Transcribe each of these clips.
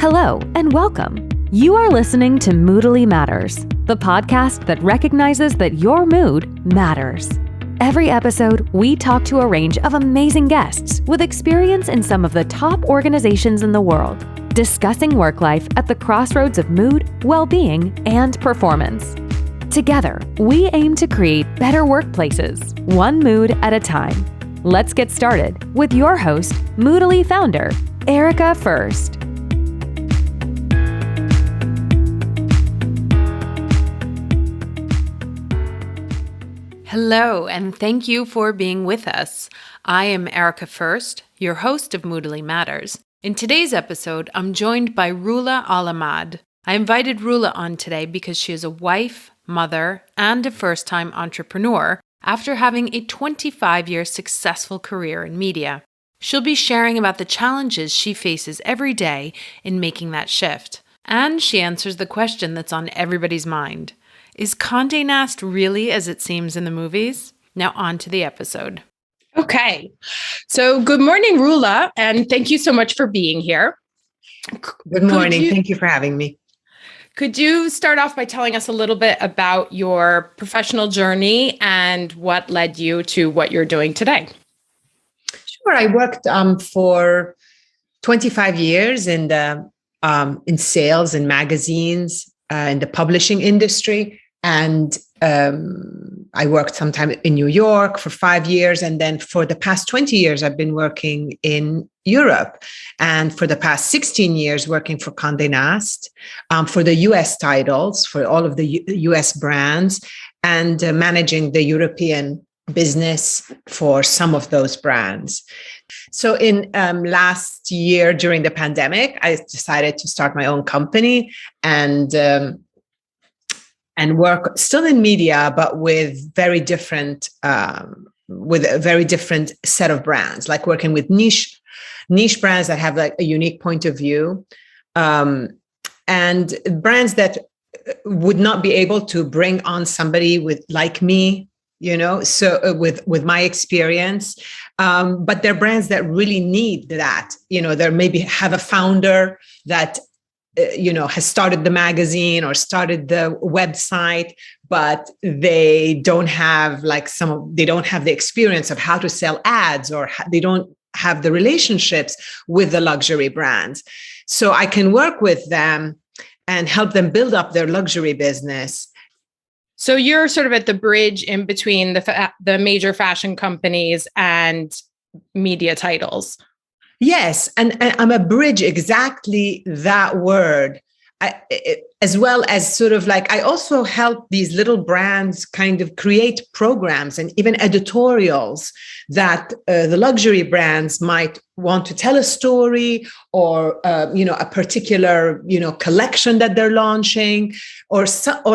Hello and welcome. You are listening to Moodally Matters, the podcast that recognizes that your mood matters. Every episode, we talk to a range of amazing guests with experience in some of the top organizations in the world, discussing work life at the crossroads of mood, well-being, and performance. Together, we aim to create better workplaces, one mood at a time. Let's get started with your host, Moodally founder, Erika First. Hello, and thank you for being with us. I am Erika First, your host of Moodally Matters. In today's episode, I'm joined by Rula Al Amad. I invited Rula on today because she is a wife, mother, and a first-time entrepreneur after having a 25-year successful career in media. She'll be sharing about the challenges she faces every day in making that shift. And she answers the question that's on everybody's mind. Is Conde Nast really as it seems in the movies? Now on to the episode. Okay. So good morning, Rula, and thank you so much for being here. Good morning. Thank you for having me. Could you start off by telling us a little bit about your professional journey and what led you to what you're doing today? Sure. I worked for 25 years in sales and magazines, in the publishing industry. And I worked sometime in New York for 5 years. And then for the past 20 years, I've been working in Europe. And for the past 16 years, working for Conde Nast, for the US titles, for all of the US brands, and managing the European business for some of those brands. So in last year, during the pandemic, I decided to start my own company and work still in media, but with very different, with a very different set of brands, like working with niche brands that have like a unique point of view, and brands that would not be able to bring on somebody like me, so with my experience, but they're brands that really need that, they maybe have a founder that has started the magazine or started the website, but they don't have they don't have the experience of how to sell ads, or they don't have the relationships with the luxury brands. So I can work with them and help them build up their luxury business. So you're sort of at the bridge in between the major fashion companies and media titles. Yes, and I'm a bridge, exactly that word, as well as sort of like I also help these little brands kind of create programs and even editorials that the luxury brands might want to tell a story, or a particular collection that they're launching, or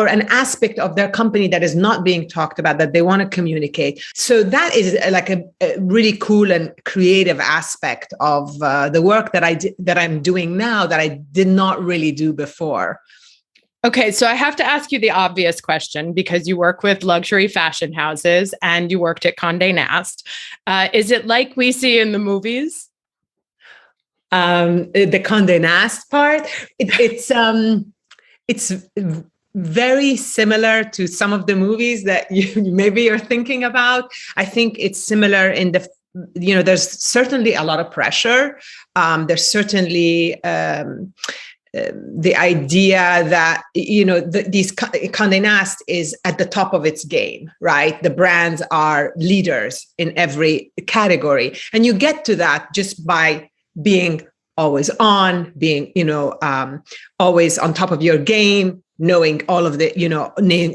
an aspect of their company that is not being talked about that they want to communicate. So that is like a really cool and creative aspect of the work that I'm doing now that I did not really do before. Okay, so I have to ask you the obvious question, because you work with luxury fashion houses and you worked at Conde Nast. Is it like we see in the movies? The Conde Nast part, it's very similar to some of the movies that you maybe are thinking about. I think it's similar in there's certainly a lot of pressure. There's certainly the idea that, these Conde Nast is at the top of its game, right? The brands are leaders in every category. And you get to that just by being always on, being, always on top of your game, knowing all of the,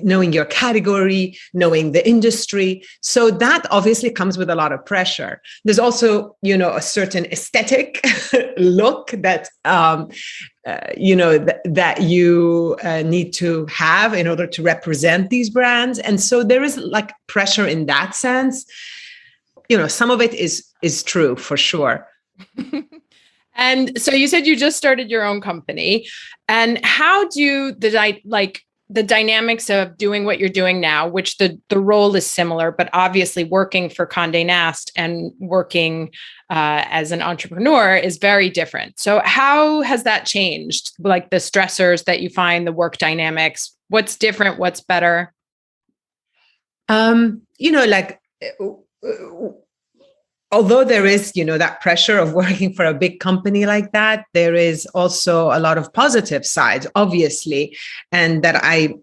knowing your category, knowing the industry. So that obviously comes with a lot of pressure. There's also, a certain aesthetic look that, that you need to have in order to represent these brands. And so there is like pressure in that sense. Some of it is true for sure. And so you said you just started your own company. And how do the dynamics of doing what you're doing now, which the role is similar, but obviously working for Conde Nast and working as an entrepreneur is very different. So how has that changed? Like the stressors that you find, the work dynamics, what's different, what's better? Like, although there is, that pressure of working for a big company like that, there is also a lot of positive sides, obviously, and that I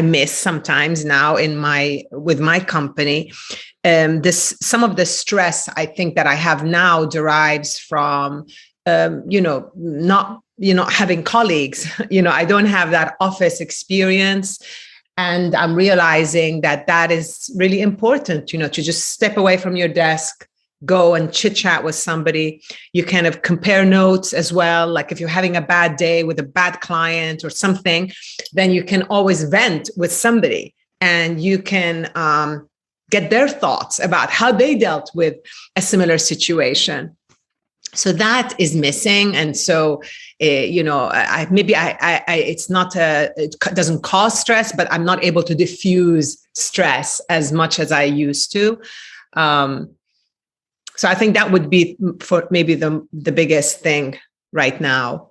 miss sometimes now with my company. Some of the stress I think that I have now derives from, not having colleagues. I don't have that office experience. And I'm realizing that is really important, to just step away from your desk, go and chit chat with somebody. You kind of compare notes as well. Like if you're having a bad day with a bad client or something, then you can always vent with somebody and you can get their thoughts about how they dealt with a similar situation. So that is missing. And so, it's not it doesn't cause stress, but I'm not able to diffuse stress as much as I used to. So I think that would be for maybe the biggest thing right now.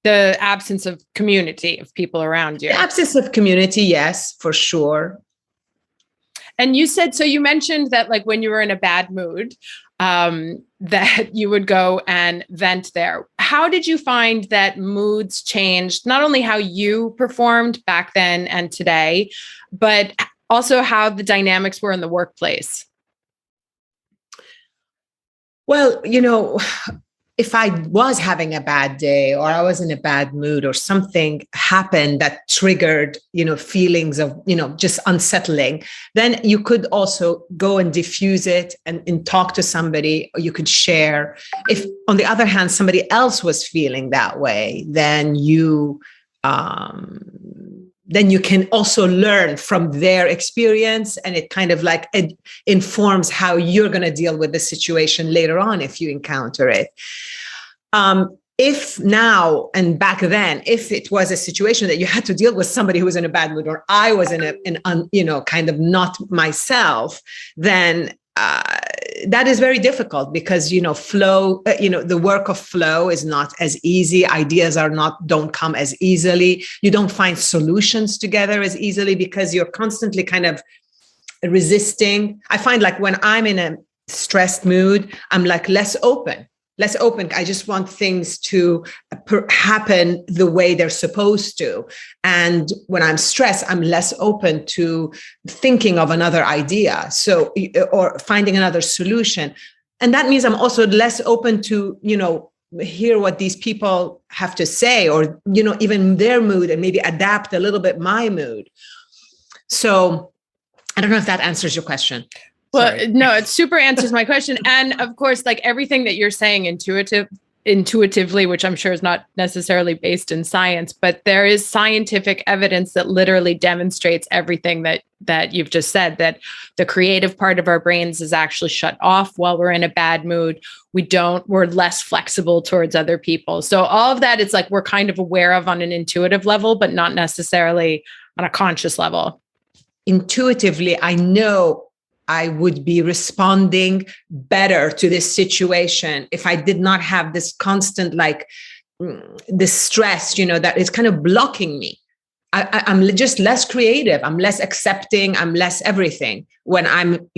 The absence of community, of people around you. The absence of community, yes, for sure. And you said, so you mentioned that like when you were in a bad mood, that you would go and vent there. How did you find that moods changed, not only how you performed back then and today, but also how the dynamics were in the workplace? Well, if I was having a bad day or I was in a bad mood or something happened that triggered, feelings of, just unsettling, then you could also go and diffuse it and talk to somebody, or you could share. If, on the other hand, somebody else was feeling that way, then you can also learn from their experience, and it kind of like it informs how you're going to deal with the situation later on if you encounter it. If now and back then, if it was a situation that you had to deal with somebody who was in a bad mood, or I was kind of not myself, then that is very difficult because, flow, the work of flow is not as easy. Ideas don't come as easily. You don't find solutions together as easily because you're constantly kind of resisting. I find like when I'm in a stressed mood, I'm like less open. I just want things to happen the way they're supposed to. And when I'm stressed, I'm less open to thinking of another idea. So, or finding another solution. And that means I'm also less open to, hear what these people have to say, or, even their mood, and maybe adapt a little bit my mood. So I don't know if that answers your question. Well, no, it super answers my question. And of course, like everything that you're saying intuitively, which I'm sure is not necessarily based in science, but there is scientific evidence that literally demonstrates everything that you've just said, that the creative part of our brains is actually shut off while we're in a bad mood. We're less flexible towards other people. So all of that, it's like we're kind of aware of on an intuitive level, but not necessarily on a conscious level. Intuitively, I know I would be responding better to this situation if I did not have this constant, this stress, that is kind of blocking me. I'm just less creative. I'm less accepting. I'm less everything when I'm,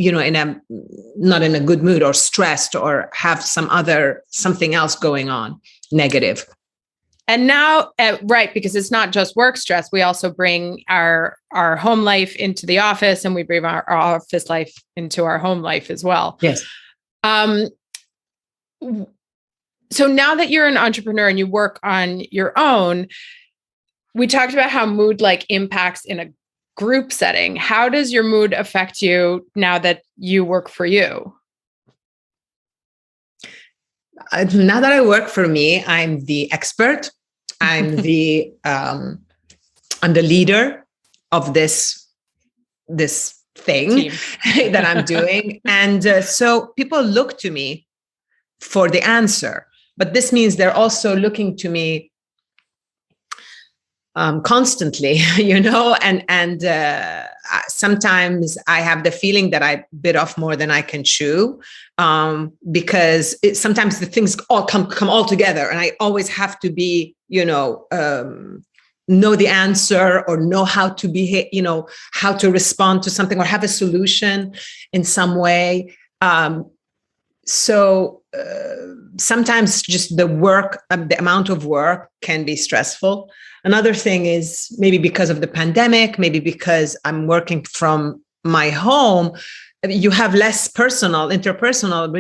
not in a good mood or stressed or have something else going on negative. And now, right, because it's not just work stress, we also bring our home life into the office, and we bring our office life into our home life as well. Yes. So now that you're an entrepreneur and you work on your own, we talked about how mood impacts in a group setting. How does your mood affect you now that you work for you? Now that I work for me, I'm the expert. I'm the leader of this thing that I'm doing, and so people look to me for the answer. But this means they're also looking to me constantly, and sometimes I have the feeling that I bit off more than I can chew, because sometimes the things all come all together, and I always have to be, know the answer or know how to behave, how to respond to something or have a solution in some way. So sometimes just the work, the amount of work can be stressful. Another thing is maybe because of the pandemic, maybe because I'm working from my home, you have less interpersonal,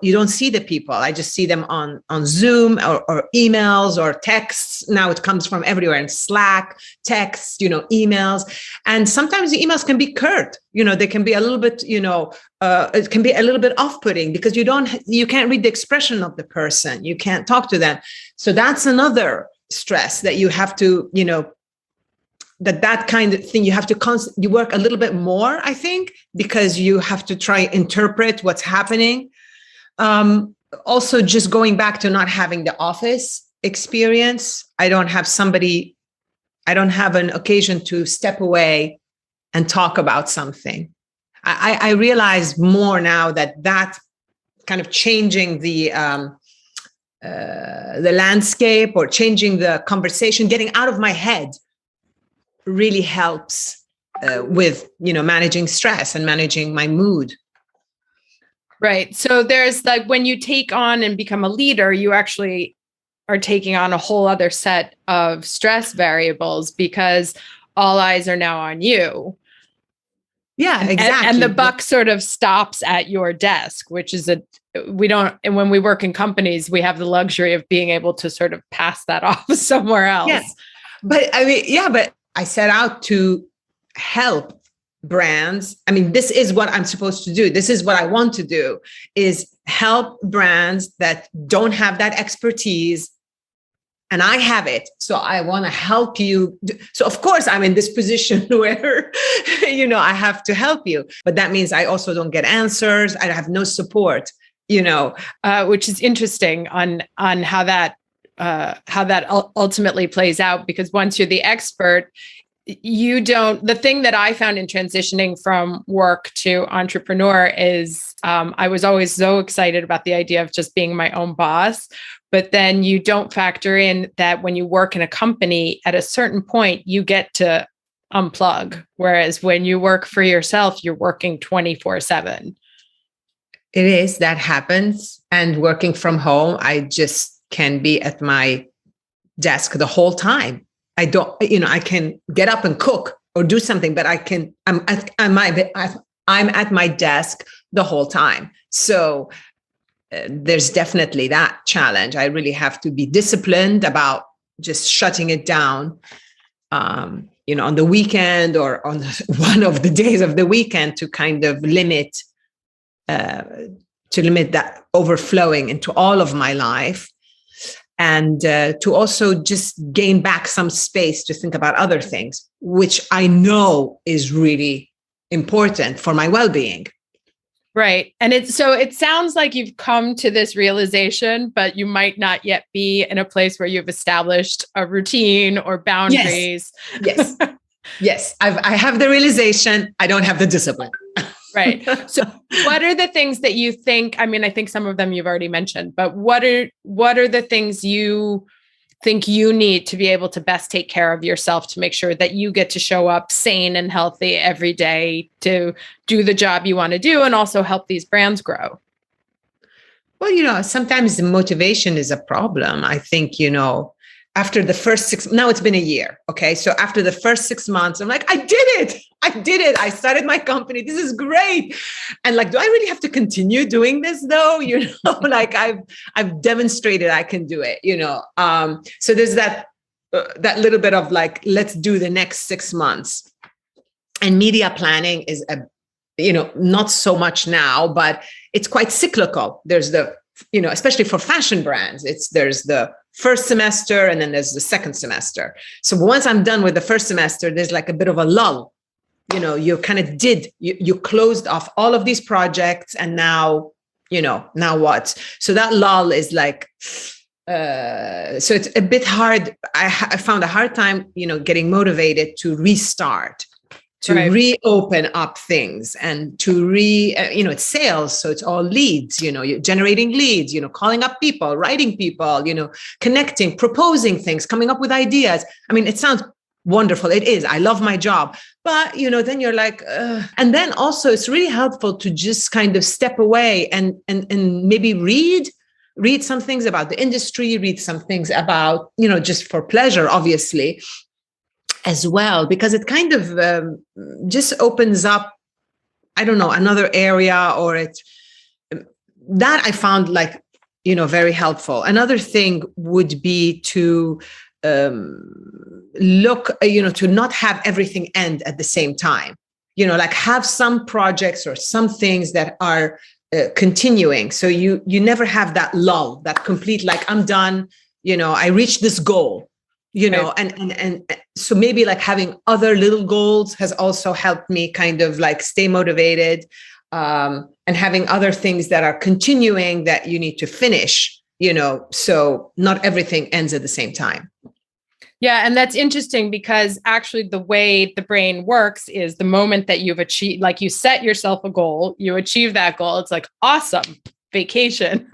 you don't see the people. I just see them on Zoom or emails or texts. Now it comes from everywhere, in Slack, texts, emails. And sometimes the emails can be curt, they can be a little bit, it can be a little bit off-putting because you can't read the expression of the person. You can't talk to them. So that's another stress that you have to, that kind of thing, you have to you work a little bit more, I think, because you have to try interpret what's happening. Also, just going back to not having the office experience, I don't have an occasion to step away and talk about something. I realize more now that kind of changing the landscape or changing the conversation, getting out of my head, really helps with managing stress and managing my mood. Right. So there's like, when you take on and become a leader, you actually are taking on a whole other set of stress variables because all eyes are now on you. Yeah, exactly. And the buck sort of stops at your desk, which is and when we work in companies, we have the luxury of being able to sort of pass that off somewhere else. Yes. But I set out to help brands. I mean, this is what I'm supposed to do. This is what I want to do, is help brands that don't have that expertise. And I have it. So I want to help you. So of course I'm in this position where, I have to help you, but that means I also don't get answers. I have no support, which is interesting on how that ultimately plays out, because once you're the expert, the thing that I found in transitioning from work to entrepreneur is I was always so excited about the idea of just being my own boss. But then you don't factor in that when you work in a company, at a certain point, you get to unplug. Whereas when you work for yourself, you're working 24/7. It is, that happens. And working from home, I just can be at my desk the whole time. I don't, I can get up and cook or do something, but I'm at my desk the whole time. So there's definitely that challenge. I really have to be disciplined about just shutting it down, on the weekend or on one of the days of the weekend, to kind of limit that overflowing into all of my life. And to also just gain back some space to think about other things, which I know is really important for my well-being. Right. And it sounds like you've come to this realization, but you might not yet be in a place where you've established a routine or boundaries. Yes. Yes. I have the realization. I don't have the discipline. Right. So what are the things that you think, I think some of them you've already mentioned, but what are the things you think you need to be able to best take care of yourself to make sure that you get to show up sane and healthy every day to do the job you want to do and also help these brands grow? Well, sometimes the motivation is a problem. I think, after the first now it's been a year. Okay. So after the first 6 months, I'm like, I did it. I started my company. This is great. And like, do I really have to continue doing this though? Like I've demonstrated I can do it, so there's that little bit of like, let's do the next 6 months. And media planning is not so much now, but it's quite cyclical. There's especially for fashion brands, there's the first semester and then there's the second semester. So once I'm done with the first semester, there's like a bit of a lull. You kind of you closed off all of these projects, and now what? So that lull is like So it's a bit hard. I found a hard time, getting motivated to restart, to reopen up things, and to it's sales. So it's all leads, you're generating leads, calling up people, writing people, connecting, proposing things, coming up with ideas. I mean, it sounds wonderful. It is. I love my job. But, then you're like, and then also it's really helpful to just kind of step away and maybe read some things about the industry, read some things about, just for pleasure, obviously, as well, because it kind of just opens up, I don't know, another area, or that I found like, very helpful. Another thing would be to look, to not have everything end at the same time, like have some projects or some things that are continuing. So you never have that lull, that complete, like, I'm done, I reached this goal, and so maybe like having other little goals has also helped me kind of like stay motivated, and having other things that are continuing that you need to finish, so not everything ends at the same time. Yeah. And that's interesting because actually the way the brain works is the moment that you've achieved, like you set yourself a goal, you achieve that goal. It's like, awesome, vacation.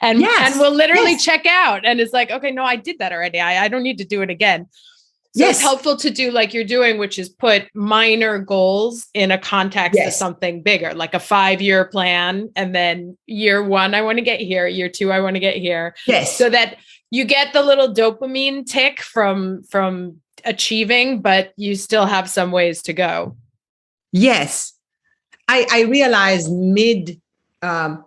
and we'll literally check out. And it's like, okay, no, I did that already. I don't need to do it again. So it's helpful to do like you're doing, which is put minor goals in a context of something bigger, like a 5-year plan. And then year 1, I want to get here. Year 2, I want to get here. Yes. So that you get the little dopamine tick from achieving, but you still have some ways to go. Yes. I realized after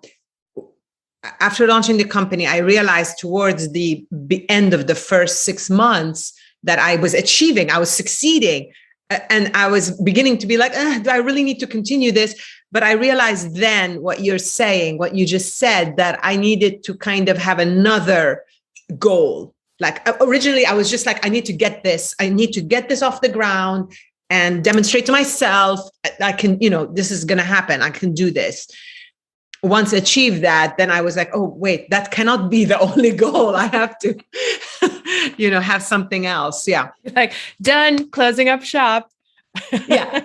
launching the company, I realized towards the end of the first 6 months that I was achieving, I was succeeding. And I was beginning to be like, do I really need to continue this? But I realized then what you're saying, what you just said, that I needed to kind of have another goal. Like originally I was just like, I need to get this off the ground and demonstrate to myself I can, this is going to happen. I can do this. Once achieved that, then I was like, oh, wait, that cannot be the only goal. I have to, have something else. Yeah. Like done, closing up shop. Yeah.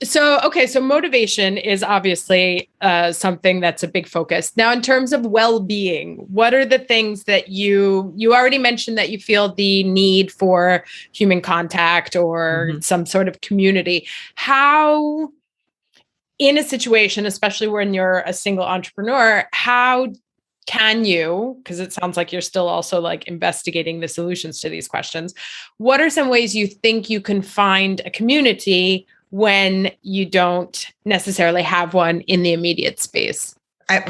So motivation is obviously something that's a big focus. Now, in terms of well-being, what are the things that you already mentioned that you feel the need for human contact or some sort of community? How, in a situation, especially when you're a single entrepreneur, how can you, because it sounds like you're still also like investigating the solutions to these questions, what are some ways you think you can find a community when you don't necessarily have one in the immediate space?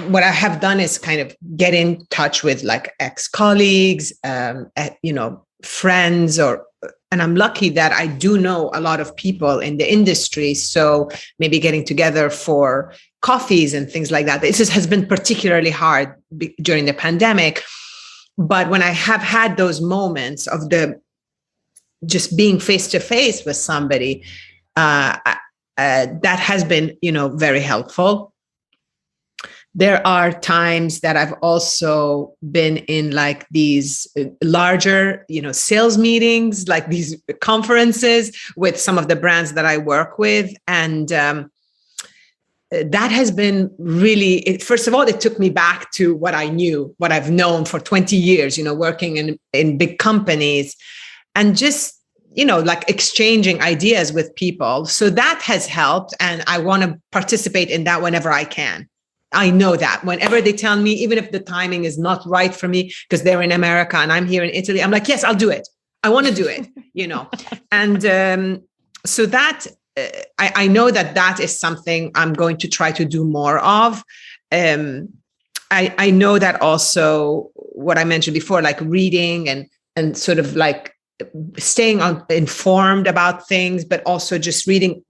What I have done is kind of get in touch with like ex-colleagues, friends, and I'm lucky that I do know a lot of people in the industry. So maybe getting together for coffees and things like that. This has been particularly hard during the pandemic. But when I have had those moments of just being face to face with somebody, that has been, very helpful. There are times that I've also been in like these larger, sales meetings, like these conferences with some of the brands that I work with. And that has been really, first of all, it took me back to what I knew, what I've known for 20 years, working in big companies and just, like exchanging ideas with people. So that has helped. And I want to participate in that whenever I can. I know that whenever they tell me, even if the timing is not right for me, because they're in America and I'm here in Italy, I'm like, yes, I'll do it. I want to do it, And so that I know that is something I'm going to try to do more of. I know that also what I mentioned before, like reading and sort of like staying informed about things, but also just reading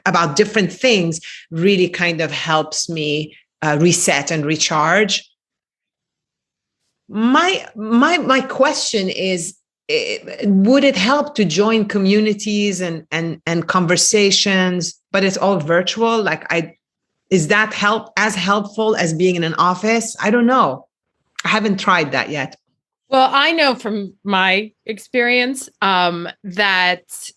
about different things really kind of helps me reset and recharge. My question is, would it help to join communities and conversations, but it's all virtual? Like is that as helpful as being in an office? I don't know. I haven't tried that yet. Well, I know from my experience that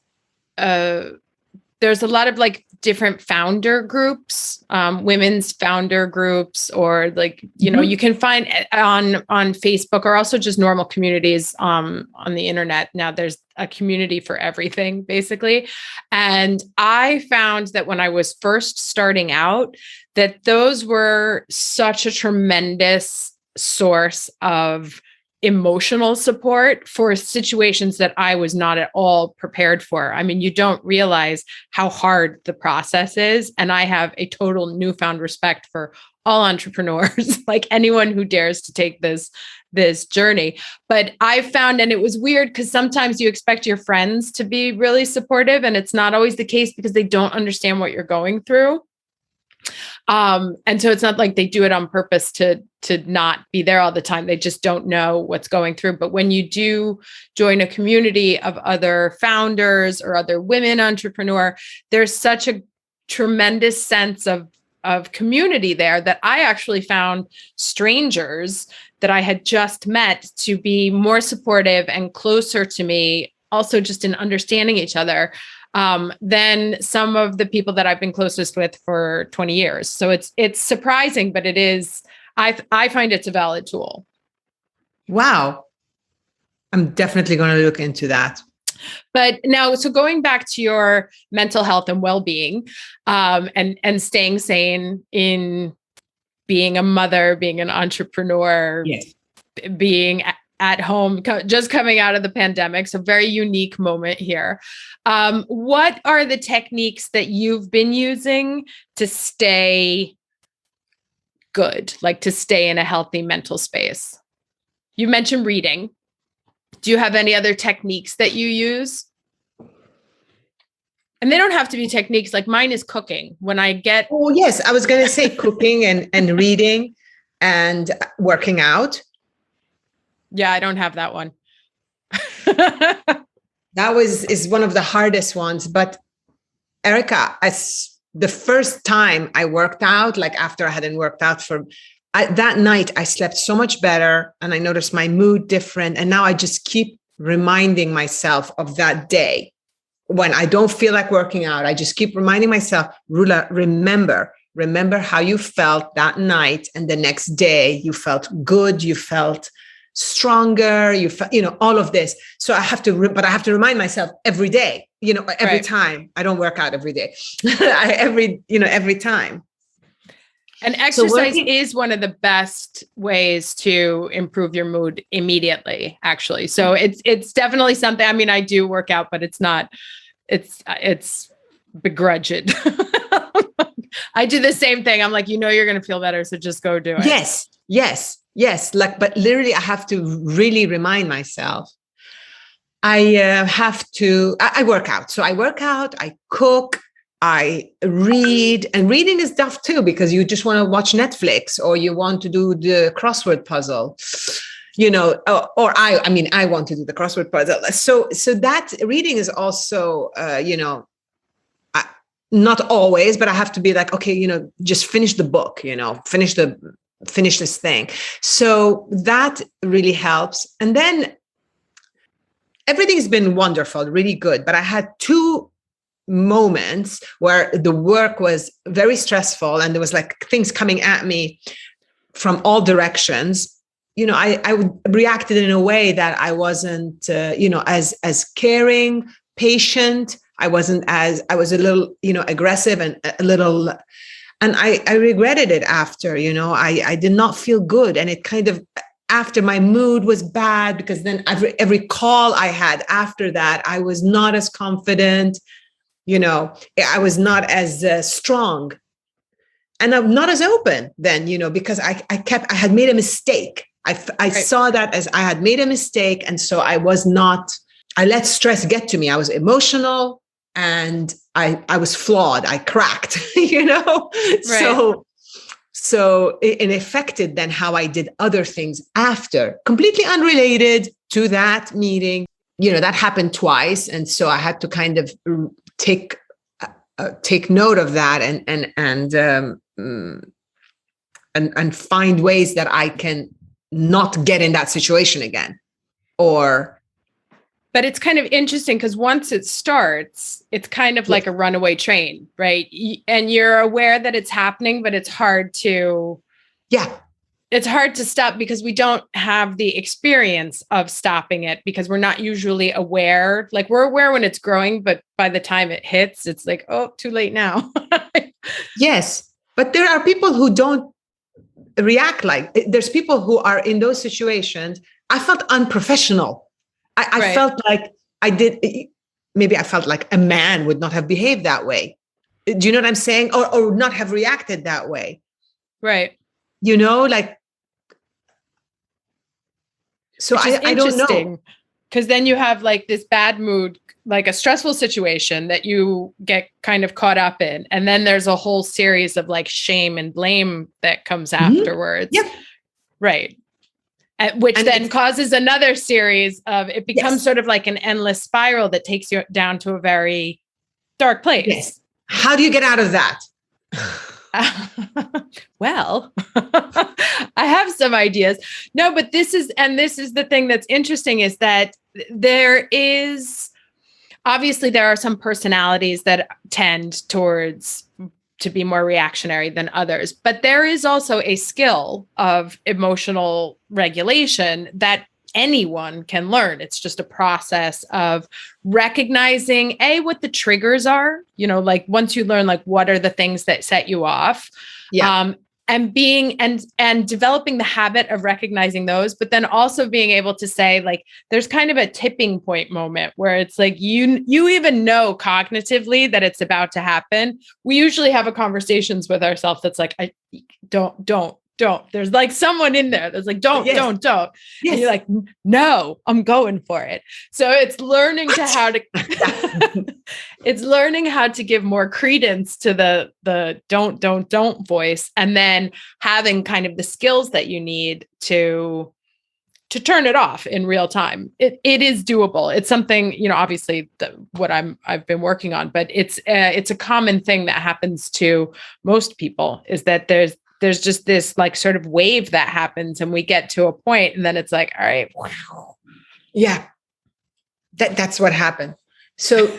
there's a lot of like different founder groups, women's founder groups, or like, you can find on Facebook, or also just normal communities on the internet. Now there's a community for everything, basically. And I found that when I was first starting out, that those were such a tremendous source of emotional support for situations that I was not at all prepared for. I mean, you don't realize how hard the process is. And I have a total newfound respect for all entrepreneurs, like anyone who dares to take this journey. But I found, and it was weird because sometimes you expect your friends to be really supportive, and it's not always the case because they don't understand what you're going through. And so it's not like they do it on purpose to not be there all the time. They just don't know what's going through. But when you do join a community of other founders or other women entrepreneur, there's such a tremendous sense of community there that I actually found strangers that I had just met to be more supportive and closer to me, also just in understanding each other, than some of the people that I've been closest with for 20 years. So it's surprising, but it is, I find it's a valid tool. Wow. I'm definitely going to look into that. But now, so going back to your mental health and well-being, and staying sane in being a mother, being an entrepreneur, yes, being at home, just coming out of the pandemic. So very unique moment here. What are the techniques that you've been using to stay good, like to stay in a healthy mental space? You mentioned reading. Do you have any other techniques that you use? And they don't have to be techniques. Like mine is cooking. When I get... Oh, yes. I was going to say cooking and reading and working out. Yeah, I don't have that one. That is one of the hardest ones. But Erika, the first time I worked out, like after I hadn't worked out that night, I slept so much better and I noticed my mood different. And now I just keep reminding myself of that day when I don't feel like working out. I just keep reminding myself, Rula, remember how you felt that night. And the next day you felt good. You felt stronger, all of this. So I have to remind myself every day, every time. I don't work out every day, every time. And exercise is one of the best ways to improve your mood immediately, actually. So it's definitely something. I mean, I do work out, but it's begrudged. I do the same thing. I'm like, you're going to feel better. So just go do it. Yes. But literally I have to really remind myself. I work out. So I work out, I cook, I read, and reading is tough too, because you just want to watch Netflix or you want to do the crossword puzzle, or I want to do the crossword puzzle. So that reading is also, not always, but I have to be like, okay, just finish the book, finish this thing. So that really helps. And then everything's been wonderful, really good. But I had 2 moments where the work was very stressful and there was like things coming at me from all directions. I reacted in a way that I wasn't, as caring, patient. I was a little, aggressive and a little, and I regretted it after, I did not feel good. And it kind of, after my mood was bad, because then every call I had after that, I was not as confident, I was not as strong, and I'm not as open then, because I had made a mistake. I saw that as I had made a mistake. And so I let stress get to me. I was emotional and I was flawed. I cracked, Right. So it affected then how I did other things after, completely unrelated to that meeting. That happened twice. And so I had to kind of take note of that and find ways that I can not get in that situation again. But it's kind of interesting because once it starts, it's kind of like a runaway train, right? And you're aware that it's happening, but it's hard to stop because we don't have the experience of stopping it because we're not usually aware. Like we're aware when it's growing, but by the time it hits, it's like, oh, too late now. Yes. But there are people who don't react there's people who are in those situations. I felt unprofessional. I felt like maybe I felt like a man would not have behaved that way. Do you know what I'm saying? Or not have reacted that way. Right. You know, like, so I don't know. Because then you have like this bad mood, like a stressful situation that you get kind of caught up in. And then there's a whole series of like shame and blame that comes afterwards. Yep. Right. Which then causes another series of, it becomes sort of like an endless spiral that takes you down to a very dark place. Yes. How do you get out of that? Well, I have some ideas. No, but this is the thing that's interesting is that there are some personalities that tend towards to be more reactionary than others, but there is also a skill of emotional regulation that anyone can learn. It's just a process of recognizing what the triggers are, like once you learn, like, what are the things that set you off, and being and developing the habit of recognizing those, but then also being able to say, like, there's kind of a tipping point moment where it's like, you even know cognitively that it's about to happen. We usually have a conversations with ourselves that's like, I don't. There's like someone in there that's like, don't. Yes. And you're like, no, I'm going for it. So it's learning it's learning how to give more credence to the don't voice, and then having kind of the skills that you need to turn it off in real time. It is doable. It's something, obviously what I've been working on, but it's a common thing that happens to most people, is that there's just this like sort of wave that happens, and we get to a point and then it's like, all right. Yeah. That's what happened. So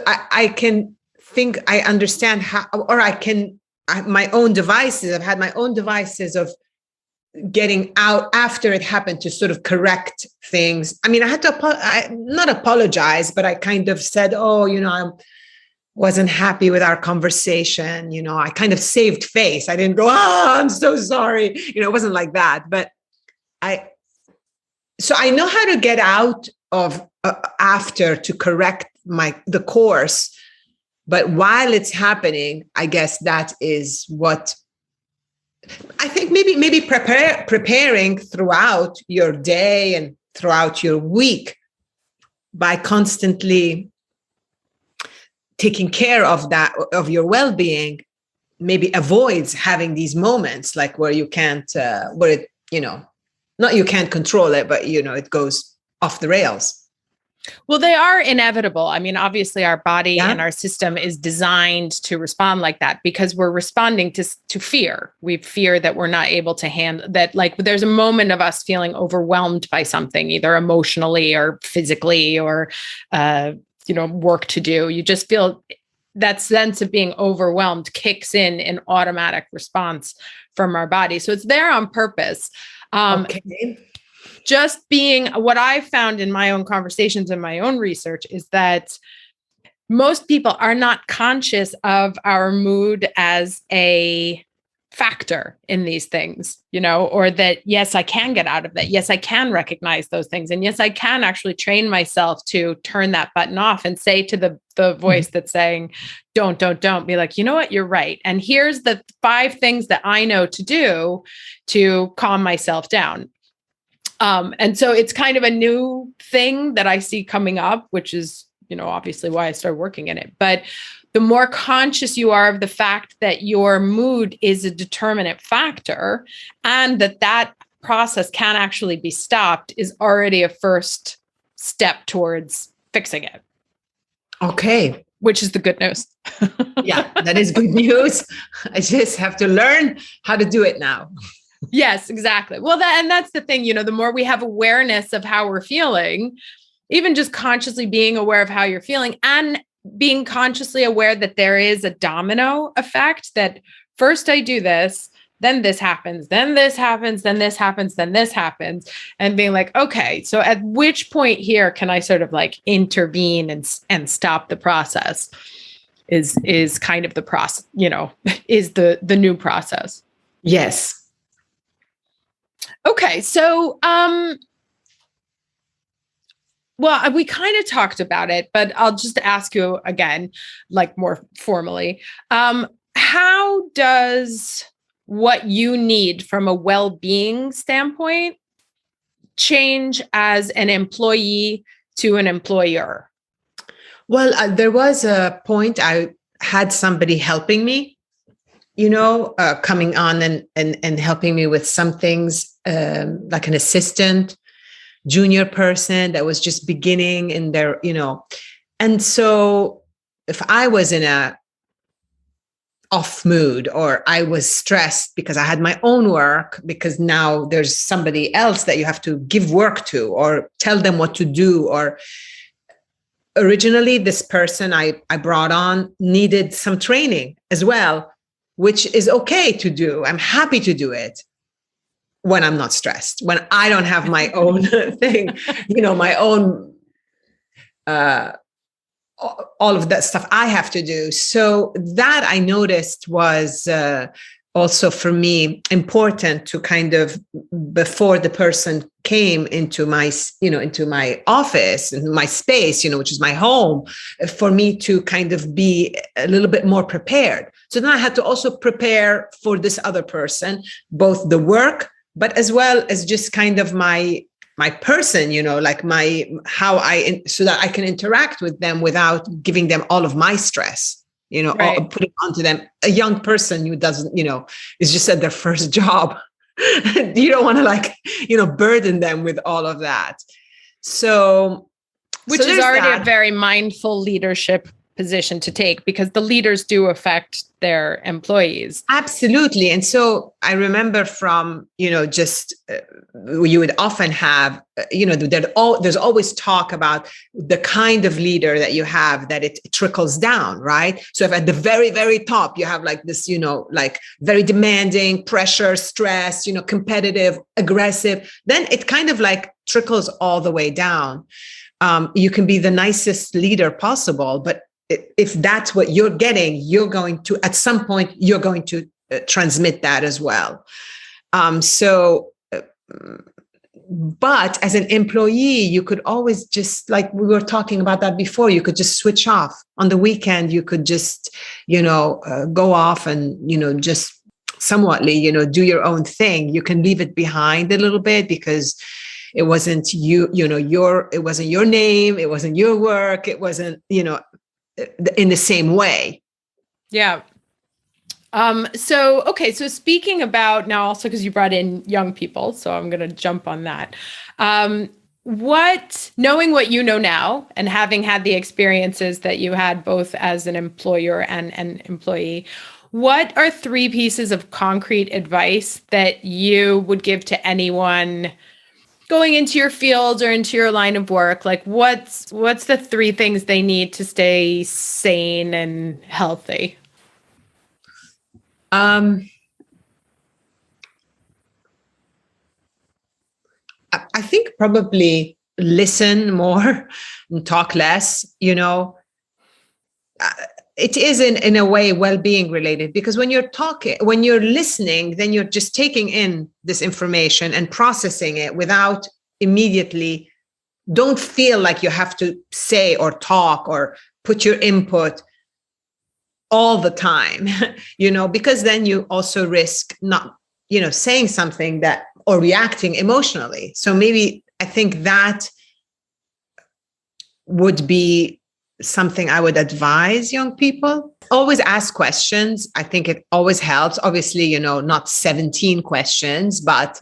I can think I understand how, or my own devices. I've had my own devices of getting out after it happened to sort of correct things. I mean, I had to not apologize, but I kind of said, I wasn't happy with our conversation. I kind of saved face. I didn't go, I'm so sorry. It wasn't like that. But so I know how to get out of after to correct the course. But while it's happening, I guess that is what I think maybe preparing throughout your day and throughout your week by constantly taking care of that, of your well-being, maybe avoids having these moments like where you can't, where it, not you can't control it, but it goes off the rails. Well, they are inevitable. I mean, obviously our body and our system is designed to respond like that because we're responding to fear. We fear that we're not able to handle that. Like there's a moment of us feeling overwhelmed by something, either emotionally or physically or, work to do. You just feel that sense of being overwhelmed kicks in an automatic response from our body. So it's there on purpose. Okay. Just being what I found in my own conversations and my own research is that most people are not conscious of our mood as a factor in these things, or that, yes, I can get out of that. Yes, I can recognize those things. And yes, I can actually train myself to turn that button off and say to the voice that's saying, don't, be like, you know what, you're right. And here's the 5 things that I know to do to calm myself down. And so it's kind of a new thing that I see coming up, which is, obviously why I started working in it. But the more conscious you are of the fact that your mood is a determinant factor and that process can actually be stopped is already a first step towards fixing it. Okay. Which is the good news. Yeah, that is good news. I just have to learn how to do it now. Yes, exactly. Well, that's the thing, the more we have awareness of how we're feeling, even just consciously being aware of how you're feeling and being consciously aware that there is a domino effect, that first I do this, then this happens, then this happens, then this happens, then this happens, and being like, okay, so at which point here can I sort of like intervene and stop the process is kind of the process, is the new process. Yes. Okay, so well, we kind of talked about it, but I'll just ask you again, like more formally. How does what you need from a well-being standpoint change as an employee to an employer? Well, there was a point I had somebody helping me, coming on and helping me with some things, like an assistant, junior person that was just beginning in their, and so if I was in a off mood or I was stressed because I had my own work, because now there's somebody else that you have to give work to or tell them what to do, or originally this person I brought on needed some training as well, which is okay to do. I'm happy to do it when I'm not stressed, when I don't have my own thing, my own, all of that stuff I have to do. So that I noticed was also for me important to kind of, before the person came into my, into my office and my space, which is my home, for me to kind of be a little bit more prepared. So then I had to also prepare for this other person, both the work, but as well as just kind of my person, like so that I can interact with them without giving them all of my stress, Right. or putting onto them. A young person who doesn't, is just at their first job. You don't want to burden them with all of that. So, which is already a very mindful leadership position to take, because the leaders do affect their employees. Absolutely. And so I remember from, just you would often have, there's always talk about the kind of leader that you have, that it trickles down, right? So if at the very, very top, you have like this, like very demanding, pressure, stress, competitive, aggressive, then it kind of like trickles all the way down. You can be the nicest leader possible, but if that's what you're getting, you're going to, at some point, you're going to transmit that as well. But as an employee, you could always just, like we were talking about that before, you could just switch off on the weekend. You could just, go off and, just somewhatly, do your own thing. You can leave it behind a little bit because it wasn't it wasn't your name. It wasn't your work. It wasn't, in the same way. Yeah. So speaking about now, also because you brought in young people, so I'm going to jump on that. Knowing what you know now and having had the experiences that you had both as an employer and an employee, what are 3 pieces of concrete advice that you would give to anyone going into your field or into your line of work? Like what's the 3 things they need to stay sane and healthy? I think probably listen more and talk less, it is in a way well-being related, because when you're listening, then you're just taking in this information and processing it without immediately, don't feel like you have to say or talk or put your input all the time, because then you also risk not, saying something that, or reacting emotionally. So maybe I think that would be something I would advise young people. Always ask questions. I think it always helps. Obviously, not 17 questions, but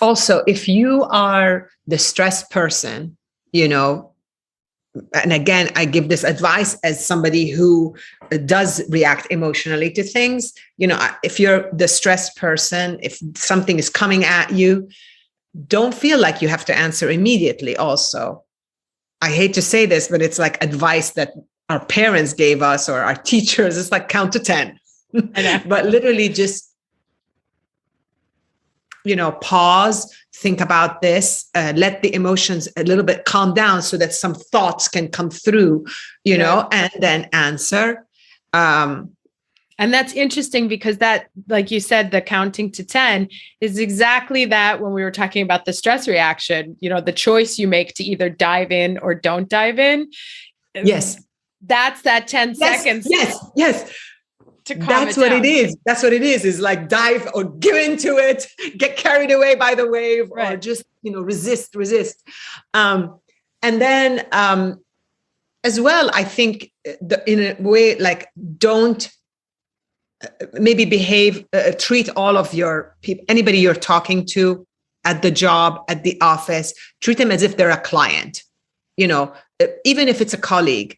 also if you are the stressed person, and again, I give this advice as somebody who does react emotionally to things. If you're the stressed person, if something is coming at you, don't feel like you have to answer immediately. Also, I hate to say this, but it's like advice that our parents gave us or our teachers. It's like count to 10, but literally just, pause, think about this, let the emotions a little bit calm down so that some thoughts can come through, and then answer. And that's interesting because that, like you said, the counting to 10 is exactly that when we were talking about the stress reaction, the choice you make to either dive in or don't dive in. Yes. That's that 10 seconds. Yes. That's what it is. That's what it is like dive or give into it, get carried away by the wave, or just, resist. And then as well, I think in a way, like don't maybe treat all of your people, anybody you're talking to at the job, at the office, treat them as if they're a client, even if it's a colleague,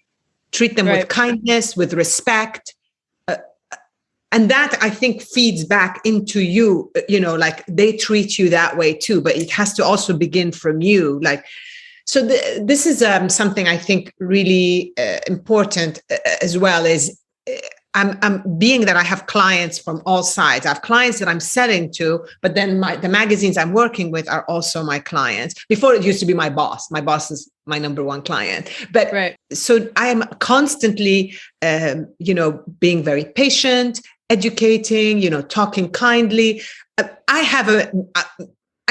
treat them with kindness, with respect. And that, I think, feeds back into you, like they treat you that way too, but it has to also begin from you. So this is something I think really important as well is I'm being that I have clients from all sides. I have clients that I'm selling to, but then the magazines I'm working with are also my clients. Before it used to be my boss. My boss is my number one client. But so I am constantly, being very patient, educating, talking kindly. I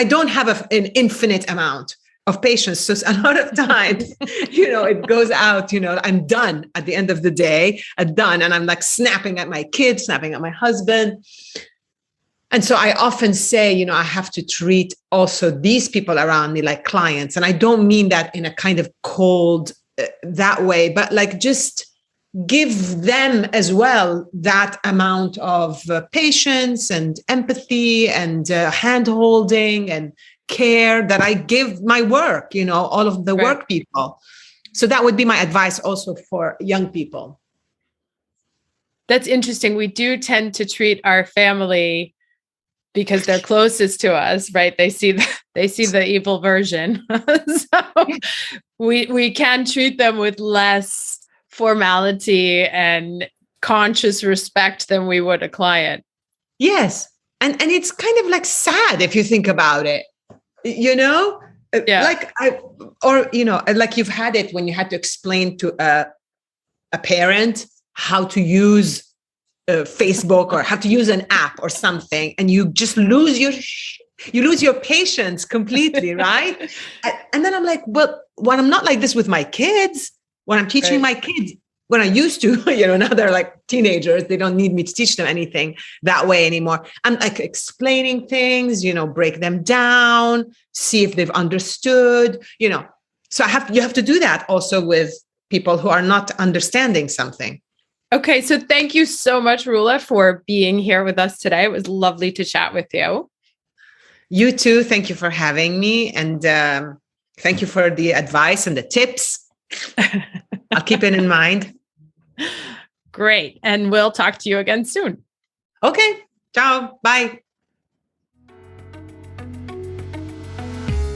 don't have an infinite amount of patience. So a lot of times, it goes out, I'm done at the end of the day, and I'm like snapping at my kids, snapping at my husband. And so I often say, I have to treat also these people around me like clients. And I don't mean that in a kind of cold that way, but like just give them as well that amount of patience and empathy and hand-holding and care that I give my work, all of the work people. So that would be my advice also for young people. That's interesting. We do tend to treat our family because they're closest to us, right? They see the evil version. So we can treat them with less formality and conscious respect than we would a client. Yes. And it's kind of like sad if you think about it, like like you've had it when you had to explain to a parent how to use Facebook or how to use an app or something, and you just lose your patience completely, right? And then I'm like, well, when I'm not like this with my kids, when I'm teaching my kids, when I used to, now they're like teenagers, they don't need me to teach them anything that way anymore. I'm like explaining things, break them down, see if they've understood, So you have to do that also with people who are not understanding something. Okay. So thank you so much, Rula, for being here with us today. It was lovely to chat with you. You too. Thank you for having me. And thank you for the advice and the tips. I'll keep it in mind. Great. And we'll talk to you again soon. Okay. Ciao. Bye.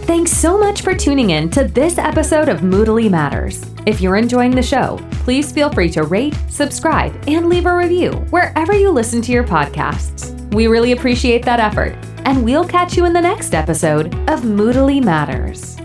Thanks so much for tuning in to this episode of Moodally Matters. If you're enjoying the show, please feel free to rate, subscribe, and leave a review wherever you listen to your podcasts. We really appreciate that effort, and we'll catch you in the next episode of Moodally Matters.